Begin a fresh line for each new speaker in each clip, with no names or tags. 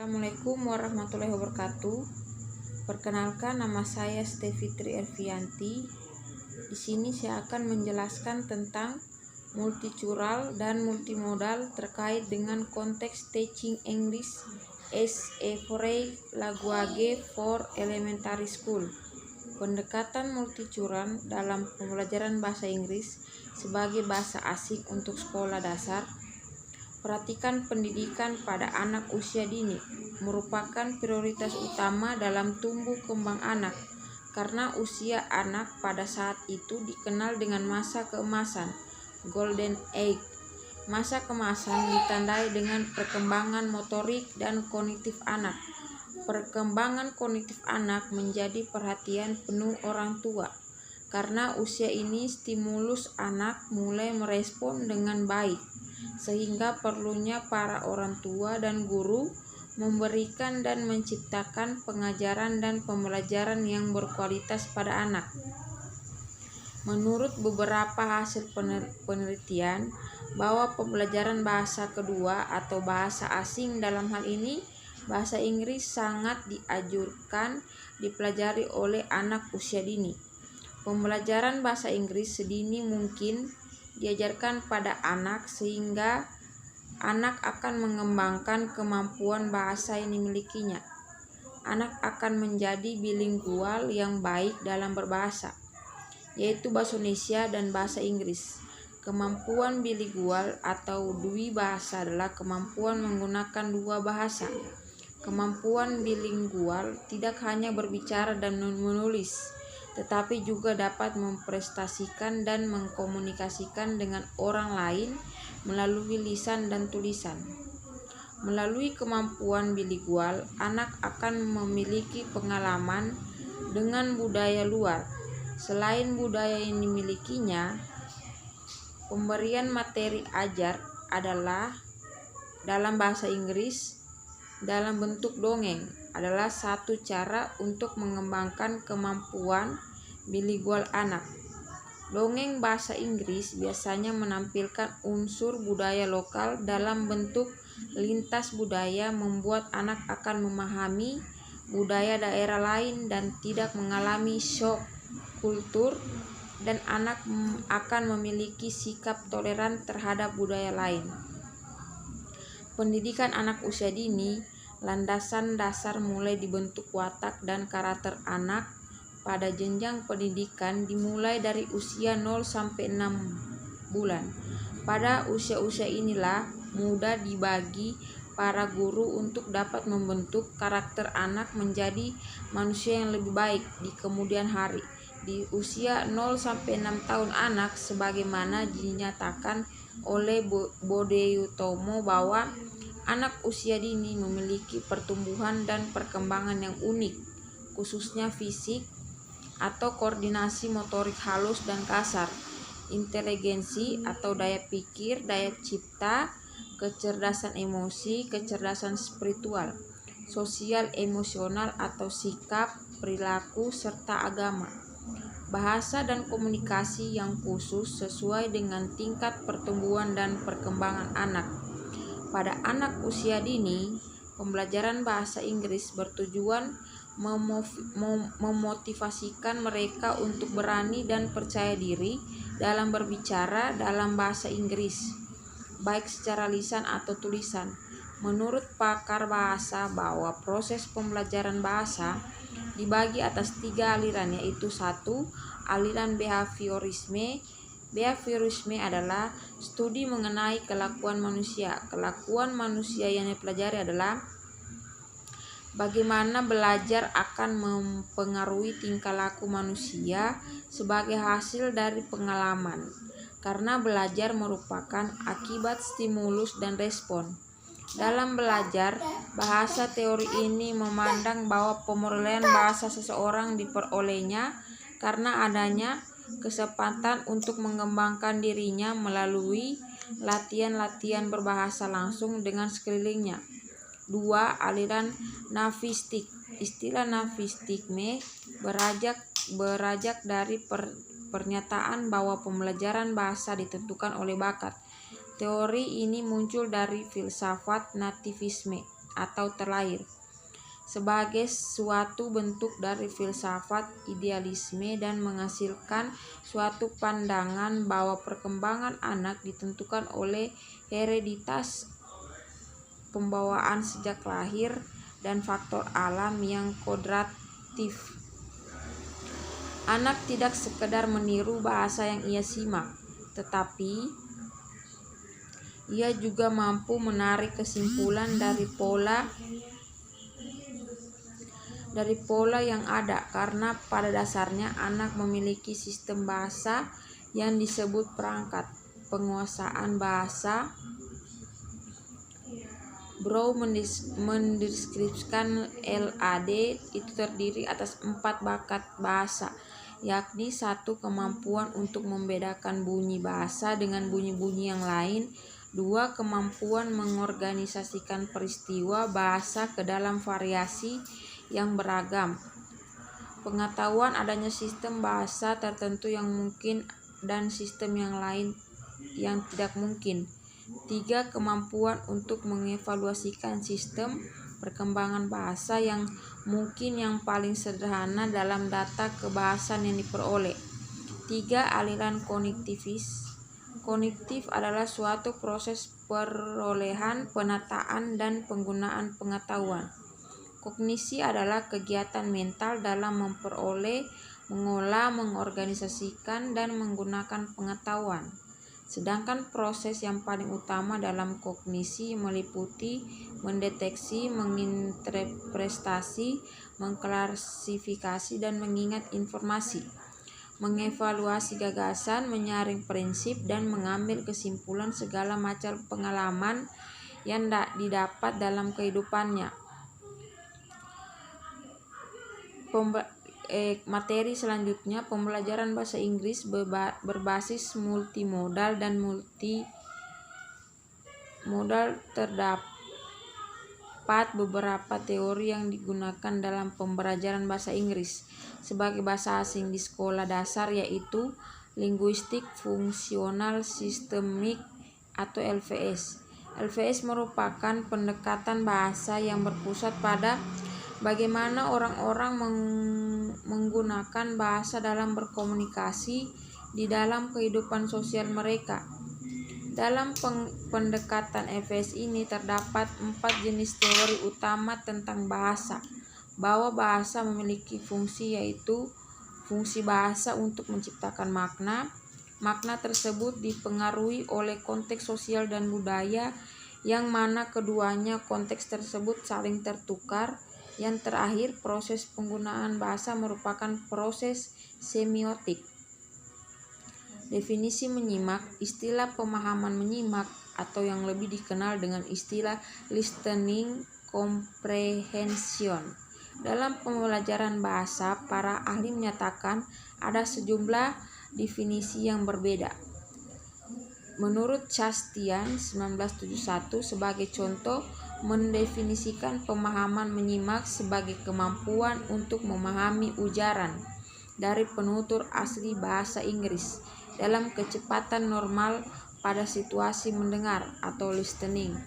Assalamualaikum warahmatullahi wabarakatuh. Perkenalkan, nama saya Stefitri Elvianti. Di sini saya akan menjelaskan tentang multicultural dan multimodal terkait dengan konteks teaching English as a foreign language for elementary school. Pendekatan multicultural dalam pembelajaran bahasa Inggris sebagai bahasa asing untuk sekolah dasar. Perhatikan pendidikan pada anak usia dini merupakan prioritas utama dalam tumbuh kembang anak, karena usia anak pada saat itu dikenal dengan masa keemasan, golden age. Masa keemasan ditandai dengan perkembangan motorik dan kognitif anak. Perkembangan kognitif anak menjadi perhatian penuh orang tua, karena usia ini stimulus anak mulai merespon dengan baik, sehingga perlunya para orang tua dan guru memberikan dan menciptakan pengajaran dan pembelajaran yang berkualitas pada anak. Menurut beberapa hasil penelitian, bahwa pembelajaran bahasa kedua atau bahasa asing, dalam hal ini bahasa Inggris, sangat dianjurkan dipelajari oleh anak usia dini. Pembelajaran bahasa Inggris sedini mungkin diajarkan pada anak sehingga anak akan mengembangkan kemampuan bahasa yang dimilikinya. Anak akan menjadi bilingual yang baik dalam berbahasa, yaitu bahasa Indonesia dan bahasa Inggris. Kemampuan bilingual atau dwi bahasa adalah kemampuan menggunakan dua bahasa. Kemampuan bilingual tidak hanya berbicara dan menulis, tetapi juga dapat mempresentasikan dan mengkomunikasikan dengan orang lain melalui lisan dan tulisan. Melalui kemampuan bilingual, anak akan memiliki pengalaman dengan budaya luar. Selain budaya yang dimilikinya, pemberian materi ajar adalah dalam bahasa Inggris dalam bentuk dongeng adalah satu cara untuk mengembangkan kemampuan bilingual anak. Dongeng bahasa Inggris biasanya menampilkan unsur budaya lokal dalam bentuk lintas budaya, membuat anak akan memahami budaya daerah lain dan tidak mengalami shock kultur, dan anak akan memiliki sikap toleran terhadap budaya lain. Pendidikan anak usia dini, landasan dasar mulai dibentuk watak dan karakter anak pada jenjang pendidikan dimulai dari usia 0 sampai 6 bulan. Pada usia-usia inilah mudah dibagi para guru untuk dapat membentuk karakter anak menjadi manusia yang lebih baik di kemudian hari. Di usia 0 sampai 6 tahun anak, sebagaimana dinyatakan oleh Bodeutomo bahwa anak usia dini memiliki pertumbuhan dan perkembangan yang unik, khususnya fisik atau koordinasi motorik halus dan kasar, inteligensi atau daya pikir, daya cipta, kecerdasan emosi, kecerdasan spiritual, sosial emosional atau sikap, perilaku, serta agama. Bahasa dan komunikasi yang khusus sesuai dengan tingkat pertumbuhan dan perkembangan anak. Pada anak usia dini, pembelajaran bahasa Inggris bertujuan memotivasikan mereka untuk berani dan percaya diri dalam berbicara dalam bahasa Inggris, baik secara lisan atau tulisan. Menurut pakar bahasa, bahwa proses pembelajaran bahasa dibagi atas 3 aliran, yaitu 1. Aliran behaviorisme. Behaviorisme adalah studi mengenai kelakuan manusia. Kelakuan manusia yang dipelajari adalah bagaimana belajar akan mempengaruhi tingkah laku manusia sebagai hasil dari pengalaman, karena belajar merupakan akibat stimulus dan respon. Dalam belajar bahasa, teori ini memandang bahwa perolehan bahasa seseorang diperolehnya karena adanya kesempatan untuk mengembangkan dirinya melalui latihan-latihan berbahasa langsung dengan sekelilingnya. 2. Aliran nafistik. Istilah nafistikme berajak dari pernyataan bahwa pembelajaran bahasa ditentukan oleh bakat. Teori ini muncul dari filsafat nativisme atau terlahir sebagai suatu bentuk dari filsafat idealisme dan menghasilkan suatu pandangan bahwa perkembangan anak ditentukan oleh hereditas pembawaan sejak lahir dan faktor alam yang kodratif. Anak tidak sekedar meniru bahasa yang ia simak, tetapi ia juga mampu menarik kesimpulan dari pola yang ada, karena pada dasarnya anak memiliki sistem bahasa yang disebut perangkat penguasaan bahasa. Brow mendeskripsikan LAD itu terdiri atas 4 bakat bahasa, yakni 1. Kemampuan untuk membedakan bunyi bahasa dengan bunyi-bunyi yang lain. 2. Kemampuan mengorganisasikan peristiwa bahasa ke dalam variasi yang beragam. Pengetahuan adanya sistem bahasa tertentu yang mungkin dan sistem yang lain yang tidak mungkin. 3. Kemampuan untuk mengevaluasikan sistem perkembangan bahasa yang mungkin yang paling sederhana dalam data kebahasan yang diperoleh. 3. Aliran kognitifis. Kognitif adalah suatu proses perolehan, penataan, dan penggunaan pengetahuan. Kognisi adalah kegiatan mental dalam memperoleh, mengolah, mengorganisasikan, dan menggunakan pengetahuan. Sedangkan proses yang paling utama dalam kognisi meliputi mendeteksi, menginterpretasi, mengklasifikasi, dan mengingat informasi, mengevaluasi gagasan, menyaring prinsip, dan mengambil kesimpulan segala macam pengalaman yang didapat dalam kehidupannya. Materi selanjutnya, pembelajaran bahasa Inggris berbasis multimodal dan multimodal. Terdapat beberapa teori yang digunakan dalam pembelajaran bahasa Inggris sebagai bahasa asing di sekolah dasar, yaitu linguistik fungsional sistemik atau LFS. LFS merupakan pendekatan bahasa yang berpusat pada bagaimana orang-orang menggunakan bahasa dalam berkomunikasi di dalam kehidupan sosial mereka. Dalam pendekatan LFS ini terdapat 4 jenis teori utama tentang bahasa. Bahwa bahasa memiliki fungsi, yaitu fungsi bahasa untuk menciptakan makna. Makna tersebut dipengaruhi oleh konteks sosial dan budaya, yang mana keduanya konteks tersebut saling tertukar. Yang terakhir, proses penggunaan bahasa merupakan proses semiotik. Definisi menyimak. Istilah pemahaman menyimak, atau yang lebih dikenal dengan istilah listening comprehension. Dalam pembelajaran bahasa, para ahli menyatakan ada sejumlah definisi yang berbeda. Menurut Chastian 1971 sebagai contoh, mendefinisikan pemahaman menyimak sebagai kemampuan untuk memahami ujaran dari penutur asli bahasa Inggris dalam kecepatan normal pada situasi mendengar atau listening.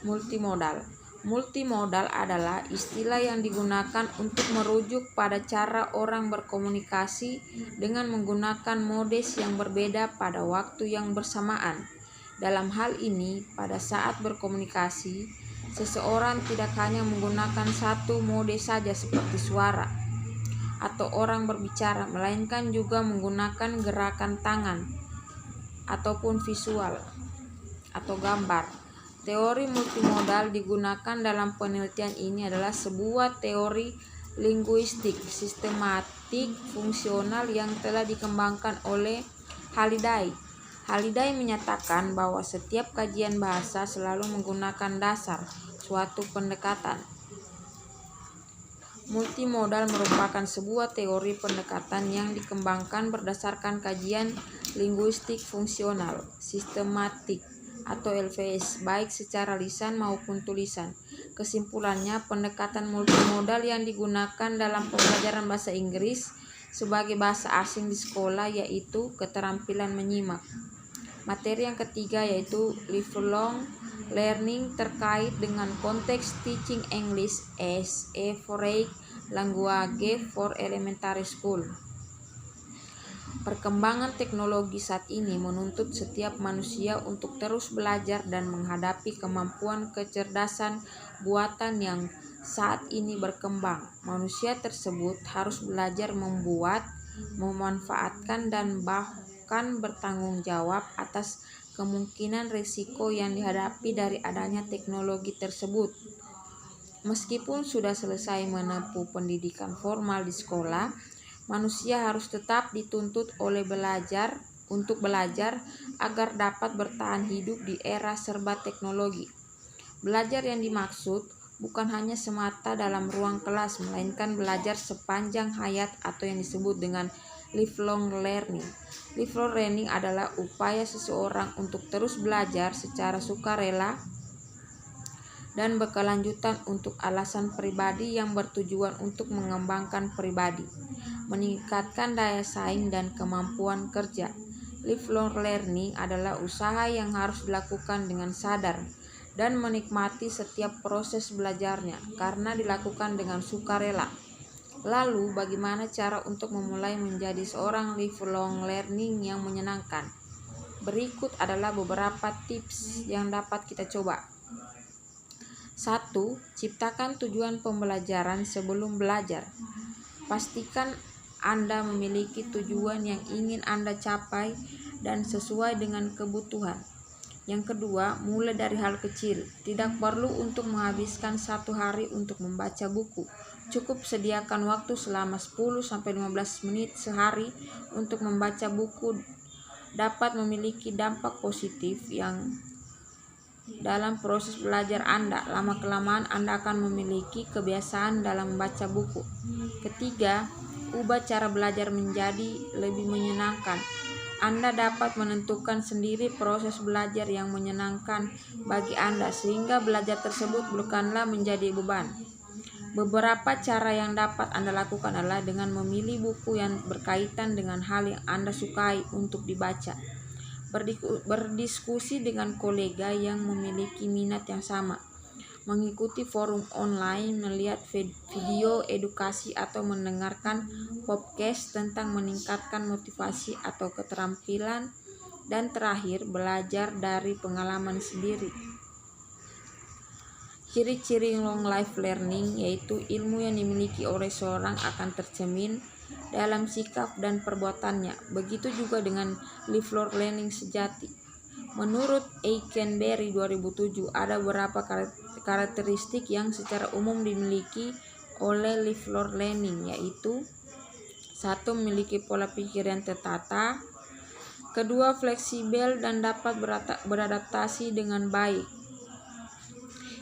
Multimodal. Multimodal adalah istilah yang digunakan untuk merujuk pada cara orang berkomunikasi dengan menggunakan modes yang berbeda pada waktu yang bersamaan. Dalam hal ini, pada saat berkomunikasi, seseorang tidak hanya menggunakan satu mode saja seperti suara atau orang berbicara, melainkan juga menggunakan gerakan tangan ataupun visual atau gambar. Teori multimodal digunakan dalam penelitian ini adalah sebuah teori linguistik sistematik fungsional yang telah dikembangkan oleh Halliday. Halliday menyatakan bahwa setiap kajian bahasa selalu menggunakan dasar suatu pendekatan. Multimodal merupakan sebuah teori pendekatan yang dikembangkan berdasarkan kajian linguistik fungsional sistematik atau LFS, baik secara lisan maupun tulisan. Kesimpulannya, pendekatan multimodal yang digunakan dalam pembelajaran bahasa Inggris sebagai bahasa asing di sekolah yaitu keterampilan menyimak. Materi yang ketiga yaitu lifelong learning terkait dengan konteks teaching English as a foreign language for elementary school. Perkembangan teknologi saat ini menuntut setiap manusia untuk terus belajar dan menghadapi kemampuan kecerdasan buatan yang saat ini berkembang. Manusia tersebut harus belajar membuat, memanfaatkan, dan bahkan bertanggung jawab atas kemungkinan risiko yang dihadapi dari adanya teknologi tersebut. Meskipun sudah selesai menempuh pendidikan formal di sekolah, manusia harus tetap dituntut untuk belajar agar dapat bertahan hidup di era serba teknologi. Belajar yang dimaksud bukan hanya semata dalam ruang kelas, melainkan belajar sepanjang hayat atau yang disebut dengan lifelong learning. Lifelong learning adalah upaya seseorang untuk terus belajar secara sukarela dan berkelanjutan untuk alasan pribadi yang bertujuan untuk mengembangkan pribadi, meningkatkan daya saing dan kemampuan kerja. Lifelong learning adalah usaha yang harus dilakukan dengan sadar dan menikmati setiap proses belajarnya karena dilakukan dengan sukarela. Lalu, bagaimana cara untuk memulai menjadi seorang lifelong learning yang menyenangkan? Berikut adalah beberapa tips yang dapat kita coba. 1. Ciptakan tujuan pembelajaran sebelum belajar. Pastikan Anda memiliki tujuan yang ingin Anda capai dan sesuai dengan kebutuhan. Yang kedua, mulai dari hal kecil. Tidak perlu untuk menghabiskan 1 hari untuk membaca buku. Cukup sediakan waktu selama 10-15 menit sehari untuk membaca buku dapat memiliki dampak positif yang dalam proses belajar Anda. Lama-kelamaan Anda akan memiliki kebiasaan dalam membaca buku. Ketiga, ubah cara belajar menjadi lebih menyenangkan. Anda dapat menentukan sendiri proses belajar yang menyenangkan bagi Anda sehingga belajar tersebut bukanlah menjadi beban. Beberapa cara yang dapat Anda lakukan adalah dengan memilih buku yang berkaitan dengan hal yang Anda sukai untuk dibaca, berdiskusi dengan kolega yang memiliki minat yang sama, mengikuti forum online, melihat video edukasi atau mendengarkan podcast tentang meningkatkan motivasi atau keterampilan, dan terakhir, belajar dari pengalaman sendiri. Ciri-ciri long life learning yaitu ilmu yang dimiliki oleh seorang akan tercermin dalam sikap dan perbuatannya. Begitu juga dengan lifelong learning sejati. Menurut Eikenberry 2007, ada beberapa karakteristik yang secara umum dimiliki oleh lifelong learning, yaitu 1. Memiliki pola pikir yang tertata. 2. Fleksibel dan dapat beradaptasi dengan baik.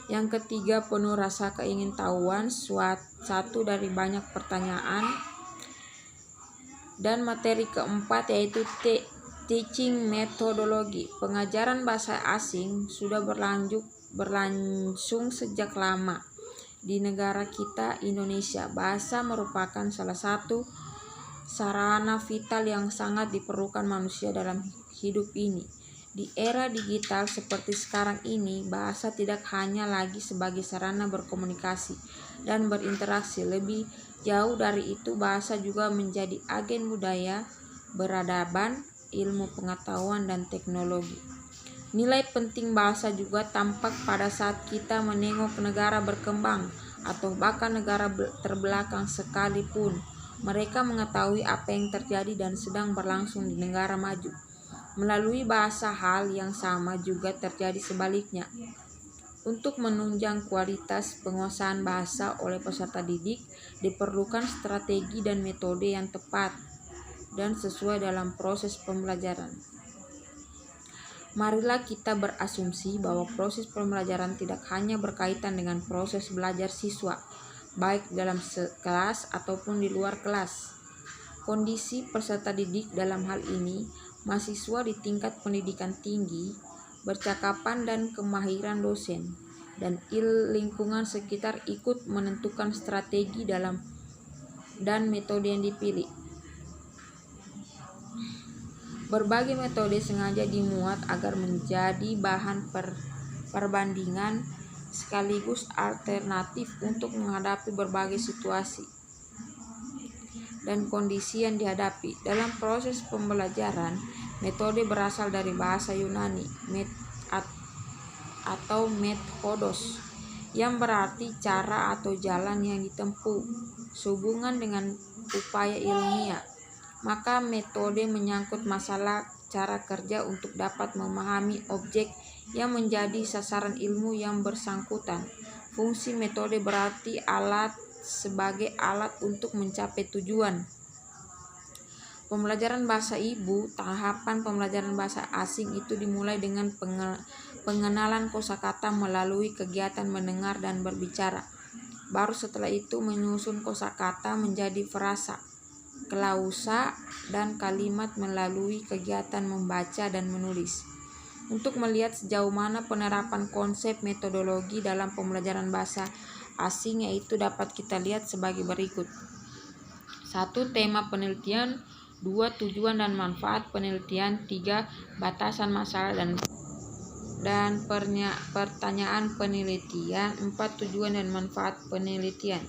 Yang ketiga, penuh rasa keingintahuan, satu dari banyak pertanyaan. Dan materi keempat yaitu teaching methodology. Pengajaran bahasa asing sudah berlangsung sejak lama di negara kita, Indonesia. Bahasa merupakan salah satu sarana vital yang sangat diperlukan manusia dalam hidup ini. Di era digital seperti sekarang ini, bahasa tidak hanya lagi sebagai sarana berkomunikasi dan berinteraksi. Lebih jauh dari itu, bahasa juga menjadi agen budaya, peradaban, ilmu pengetahuan, dan teknologi. Nilai penting bahasa juga tampak pada saat kita menengok negara berkembang atau bahkan negara terbelakang sekalipun. Mereka mengetahui apa yang terjadi dan sedang berlangsung di negara maju. Melalui bahasa, hal yang sama juga terjadi sebaliknya. Untuk menunjang kualitas penguasaan bahasa oleh peserta didik, diperlukan strategi dan metode yang tepat dan sesuai dalam proses pembelajaran. Marilah kita berasumsi bahwa proses pembelajaran tidak hanya berkaitan dengan proses belajar siswa, baik dalam kelas ataupun di luar kelas. Kondisi peserta didik dalam hal ini, mahasiswa di tingkat pendidikan tinggi, percakapan dan kemahiran dosen, dan lingkungan sekitar ikut menentukan strategi dan metode yang dipilih. Berbagai metode sengaja dimuat agar menjadi bahan perbandingan sekaligus alternatif untuk menghadapi berbagai situasi dan kondisi yang dihadapi. Dalam proses pembelajaran, metode berasal dari bahasa Yunani atau methodos, yang berarti cara atau jalan yang ditempuh sehubungan dengan upaya ilmiah. Maka metode menyangkut masalah cara kerja untuk dapat memahami objek yang menjadi sasaran ilmu yang bersangkutan. Fungsi metode berarti sebagai alat untuk mencapai tujuan. Pembelajaran bahasa ibu. Tahapan pembelajaran bahasa asing itu dimulai dengan pengenalan kosakata melalui kegiatan mendengar dan berbicara. Baru setelah itu menyusun kosakata menjadi frasa, klausa, dan kalimat melalui kegiatan membaca dan menulis. Untuk melihat sejauh mana penerapan konsep metodologi dalam pembelajaran bahasa asing yaitu dapat kita lihat sebagai berikut. 1. Tema penelitian. 2. Tujuan dan manfaat penelitian. 3. Batasan masalah dan pertanyaan penelitian. 4. Tujuan dan manfaat penelitian.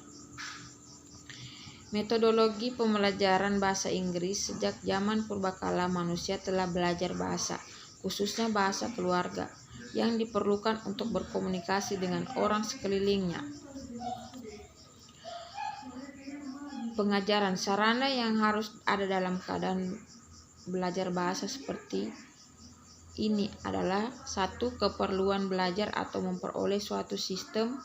Metodologi pembelajaran bahasa Inggris. Sejak zaman purbakala manusia telah belajar bahasa, khususnya bahasa keluarga, yang diperlukan untuk berkomunikasi dengan orang sekelilingnya. Pengajaran. Sarana yang harus ada dalam keadaan belajar bahasa seperti ini adalah: 1. Keperluan belajar atau memperoleh suatu sistem.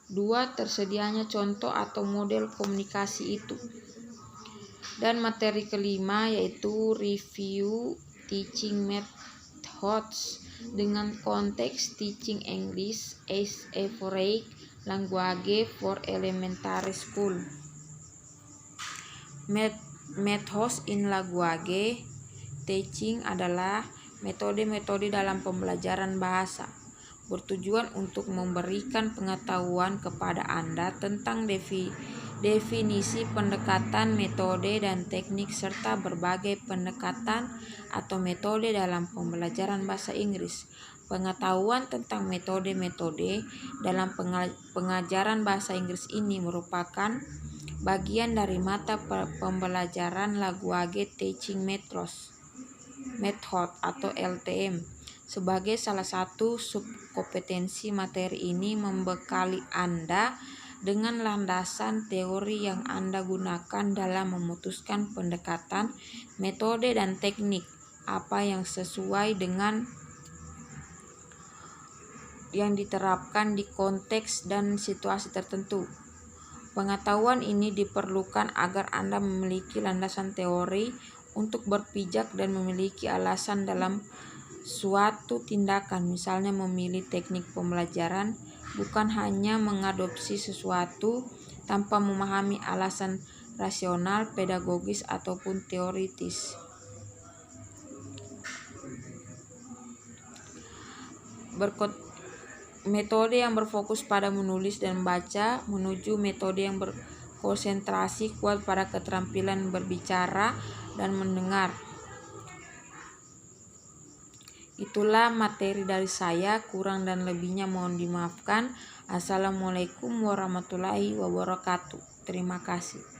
2. Tersedianya contoh atau model komunikasi itu. Dan materi kelima yaitu review teaching methods dengan konteks teaching English as a foreign language for elementary school. Methods in language teaching adalah metode-metode dalam pembelajaran bahasa, bertujuan untuk memberikan pengetahuan kepada Anda tentang definisi pendekatan, metode, dan teknik serta berbagai pendekatan atau metode dalam pembelajaran bahasa Inggris. Pengetahuan tentang metode-metode dalam pengajaran bahasa Inggris ini merupakan bagian dari mata pembelajaran Language Teaching Method atau LTM. Sebagai salah satu subkompetensi, materi ini membekali Anda dengan landasan teori yang Anda gunakan dalam memutuskan pendekatan, metode, dan teknik apa yang sesuai dengan yang diterapkan di konteks dan situasi tertentu. Pengetahuan ini diperlukan agar Anda memiliki landasan teori untuk berpijak dan memiliki alasan dalam suatu tindakan, misalnya memilih teknik pembelajaran, bukan hanya mengadopsi sesuatu tanpa memahami alasan rasional, pedagogis, ataupun teoritis. Metode yang berfokus pada menulis dan membaca menuju metode yang berkonsentrasi kuat pada keterampilan berbicara dan mendengar. Itulah materi dari saya, kurang dan lebihnya mohon dimaafkan. Assalamualaikum warahmatullahi wabarakatuh. Terima kasih.